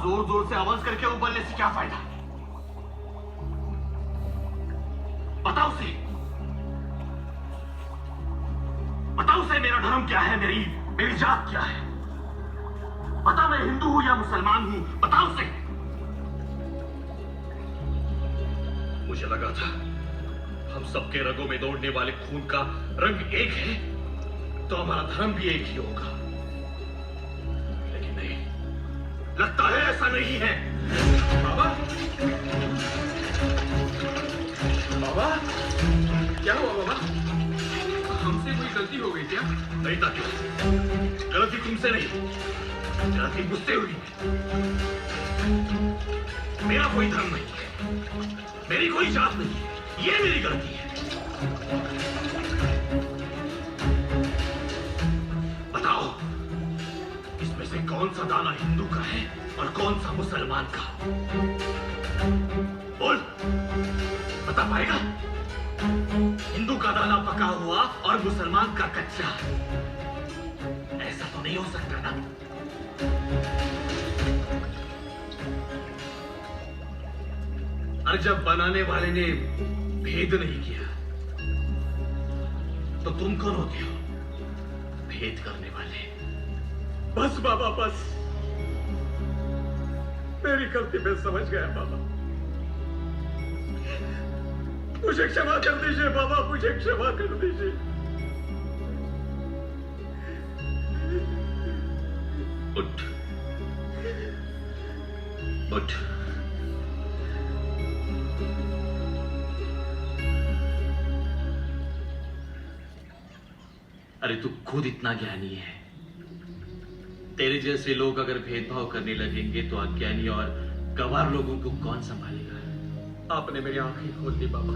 जोर जोर से आवाज करके उबलने से क्या फायदा? बताओ से, बताओ से मेरा धर्म क्या है, मेरी मेरी जात क्या है? बता, मैं हिंदू हूं या मुसलमान हूं? बताओ से। मुझे लगा था हम सबके रगों में दौड़ने वाले खून का रंग एक है, तो हमारा धर्म भी एक ही होगा। लेकिन नहीं, लगता है ऐसा नहीं है। बाबा, बाबा, क्या हुआ बाबा? हमसे कोई गलती हो गई क्या? नहीं था क्यों? गलती तुमसे नहीं, गलती मुझसे हुई। मेरा कोई धर्म नहीं है, मेरी कोई जात नहीं है, ये मेरी गलती है। बताओ, इसमें से कौन सा दाना हिंदू का है और कौन सा मुसलमान का? बोल, बता पाएगा? हिंदू का दाना पका हुआ और मुसलमान का कच्चा, ऐसा तो नहीं हो सकता ना? और जब बनाने वाले ने भेद नहीं किया, तो तुम कौन होते हो भेद करने वाले? बस बाबा, बस। मेरी गलती मैं समझ गया बाबा, मुझे क्षमा कर दीजिए बाबा, मुझे क्षमा कर दीजिए। उठ, उठ। अरे तू खुद इतना ज्ञानी है, तेरे जैसे लोग अगर भेदभाव करने लगेंगे तो अज्ञानी और गंवार लोगों को कौन संभालेगा? आपने मेरी आंखें खोल दी बाबा।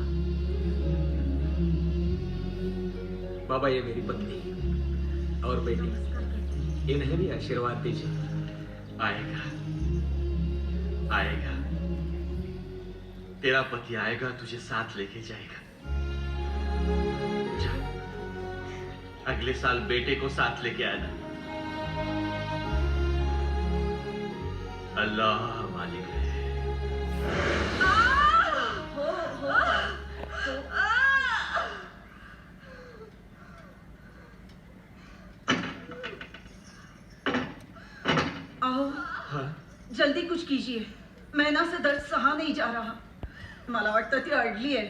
बाबा, ये मेरी पत्नी और बेटी, इन्हें भी आशीर्वाद दीजिए। आएगा, आएगा, तेरा पति आएगा, तुझे साथ लेके जाएगा। जा, अगले साल बेटे को साथ लेके आना। अल्लाह मालिक है। आओ, जल्दी कुछ कीजिए, मैना से दर्द सहा नहीं जा रहा। मला वाटतं ती अडली आहे।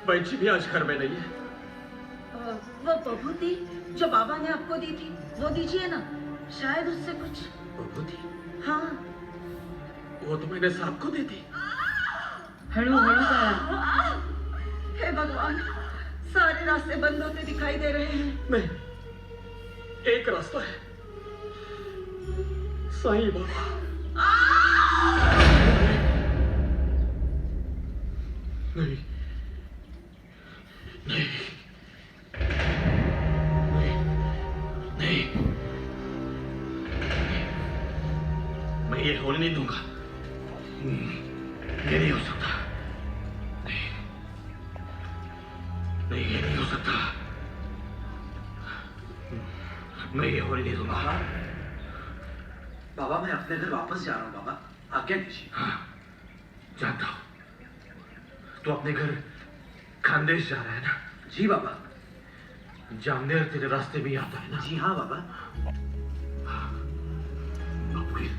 बच्ची भी आज घर में नहीं है। वो बभूति जो बाबा ने आपको दी थी, वो दीजिए ना, शायद उससे कुछ। बभूति? हाँ, वो तो मैंने साहब को दी थी। हळू हळू करा। हे भगवान, सारे रास्ते बंद होते दिखाई दे रहे हैं। नहीं, एक रास्ता है, साईं बाबा। नहीं, नहीं, नहीं, नहीं, मैं ये होने नहीं दूंगा। ये नहीं हो सकता। नहीं, नहीं, ये नहीं हो सकता। मैं ये होने नहीं दूंगा। बाबा, मैं अपने घर वापस जा रहा हूँ बाबा, आज्ञा दीजिए। हाँ, जानता हूँ। तू अपने घर खानदेश जा रहा है ना? जी बाबा। जामनेर तेरे रास्ते में ही आता है ना? जी हाँ बाबा। अब फिर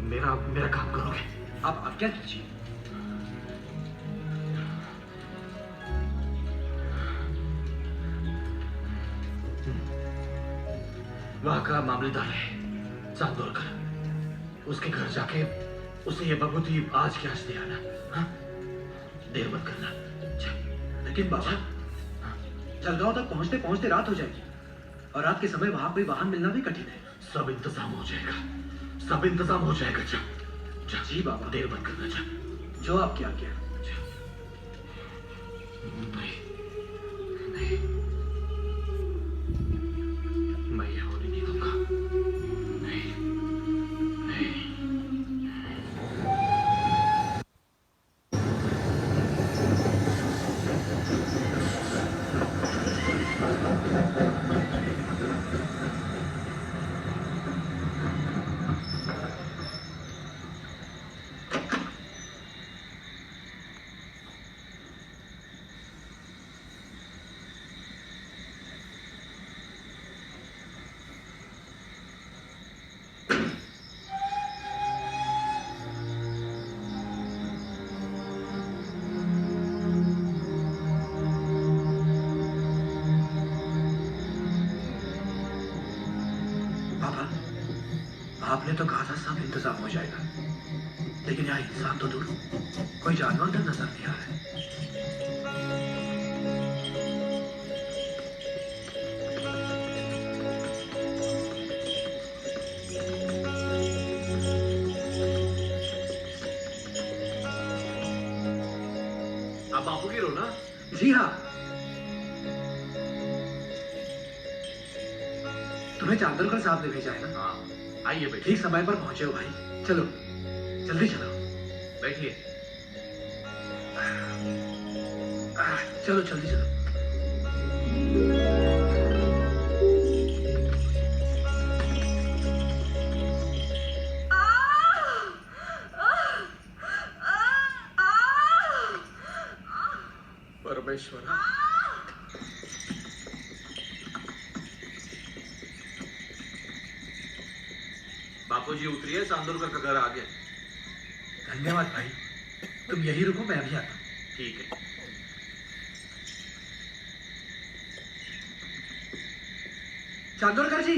मेरा मेरा काम करोगे? आप आज्ञा दीजिए। वहां का मामलेदार है चांदोलकर, उसके घर जाके उसे ये बभूति आज के आज दे आना। हाँ? देर मत करना। लेकिन बाबा, जलगांव तक पहुंचते पहुंचते रात हो जाएगी और रात के समय वहां कोई वाहन मिलना भी कठिन है। सब इंतजाम हो जाएगा, सब इंतजाम हो जाएगा। जा, जा। जी बाबा। देर मत करना। जा, जो आपकी आज्ञा। नहीं, नहीं, मैं ये होने नहीं दूंगा। नहीं, नहीं। आपने तो कहा था सब इंतजाम हो जाएगा, लेकिन यहाँ इंसान तो दूर, कोई जानवर तक नजर नहीं आ रहा है। आप बापू की रो ना? जी हाँ, तुम्हें चांदोरकर साहब ने भेजा है ना? हाँ, आइए बैठिए। ठीक समय पर पहुंचे हो भाई। चलो जल्दी चलो। बैठिए। चलो जल्दी चलो। परमेश्वर, बापूजी उतरिए, चांदोरकर का घर आ गया। धन्यवाद भाई, तुम यही रुको, मैं अभी आता हूँ। ठीक है। चांदोरकर जी।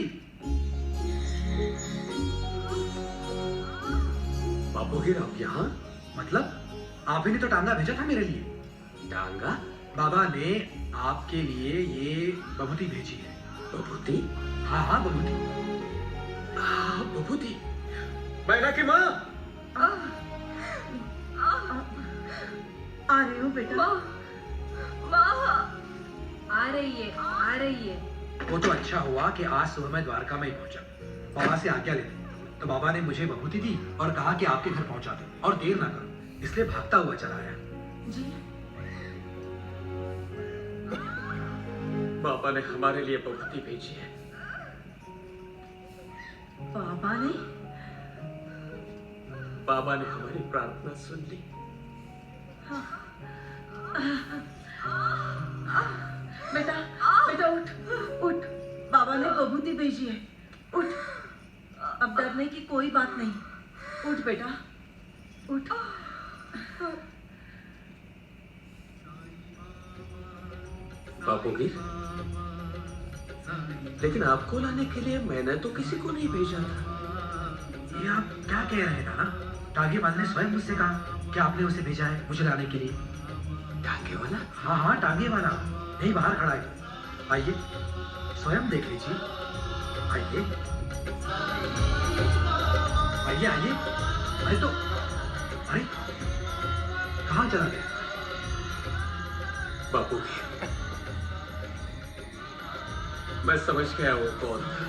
बापूजी आप यहाँ? मतलब आप ही ने तो टांगा भेजा था मेरे लिए। डांगा? बाबा ने आपके लिए ये बबूती भेजी है। बबूती? हाँ हाँ बबूती। बबूती? मैना की माँ? आ रही हूँ बेटा। आ रही है। वो तो अच्छा हुआ कि आज सुबह मैं द्वारका में ही पहुंचा। बाबा से आज्ञा ले ली तो बाबा ने मुझे बबूती दी और कहा कि आपके घर पहुंचा दो और देर ना करो, इसलिए भागता हुआ चला आया। जी बाबा ने हमारे लिए बबूती भेजी है। बाबा ने? बाबा ने हमारी प्रार्थना सुन ली। बेटा बेटा उठ उठ, बाबा ने बबूती भेजी है। उठ, अब डरने की कोई बात नहीं। उठ बेटा उठ। बापूजी, लेकिन आपको लाने के लिए मैंने तो किसी को नहीं भेजा था। ये आप क्या कह रहे हैं नाना? टांगे वाले ने स्वयं मुझसे कहा कि आपने उसे भेजा है मुझे लाने के लिए। टांगे वाला? हाँ हाँ टांगे वाला, नहीं बाहर खड़ा है। आइए स्वयं देख लीजिए। आइए आइए आइए। अरे तो अरे कहाँ चला गया? बापूजी, मैं समझ गया वो कौन था।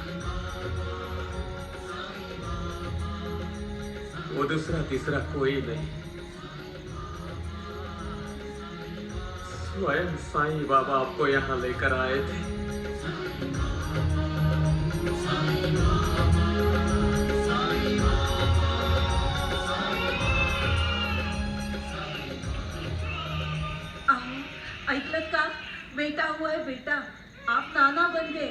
वो दूसरा तीसरा कोई नहीं, स्वयं साईं बाबा आपको यहाँ लेकर आए थे। ऐकलत का? बेटा हुआ है बेटा, आप नाना बन गए।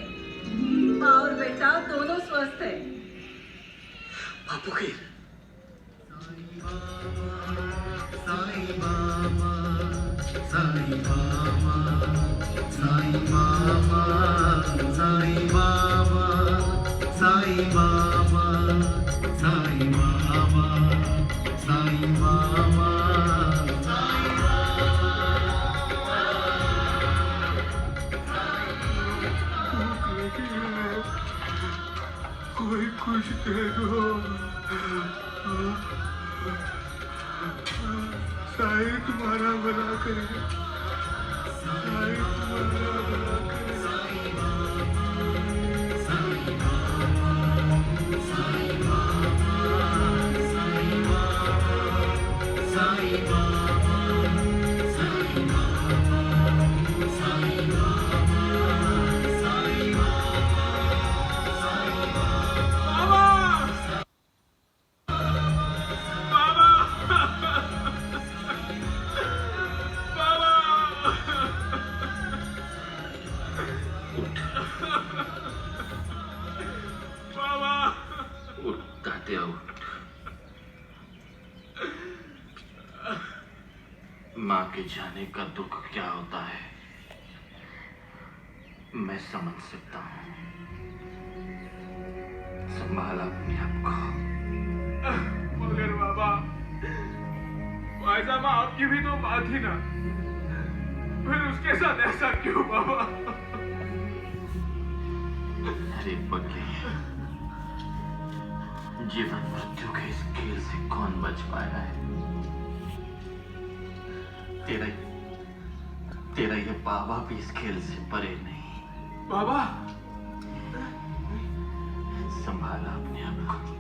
माँ और बेटा दोनों स्वस्थ है। बापूजी, कोई कुछ दे दो। साईं तुम्हारा भला करे, साईं तुम्हारा भला करे। माँ के जाने का दुख क्या होता है मैं समझ सकता हूँ। संभाला अपने आप को। मगर बाबा, फायजा माँ आपकी भी तो माँ थी ना, फिर उसके साथ ऐसा क्यों बाबा? अरे पगली, जीवन मृत्यु के इस खेल से कौन बच पाया है? तेरा ये बाबा भी इस खेल से परे नहीं। बाबा, संभाला अपने आप को।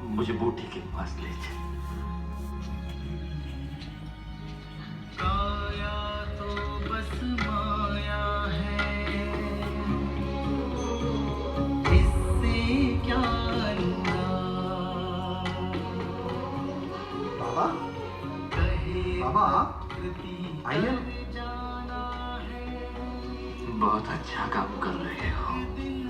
मुझे बूटी के पास ले चल। काया तो बस माया है, इससे क्या बाबा, कहे बाबा आप आइए। जाना है, बहुत अच्छा काम कर रहे हो। दिन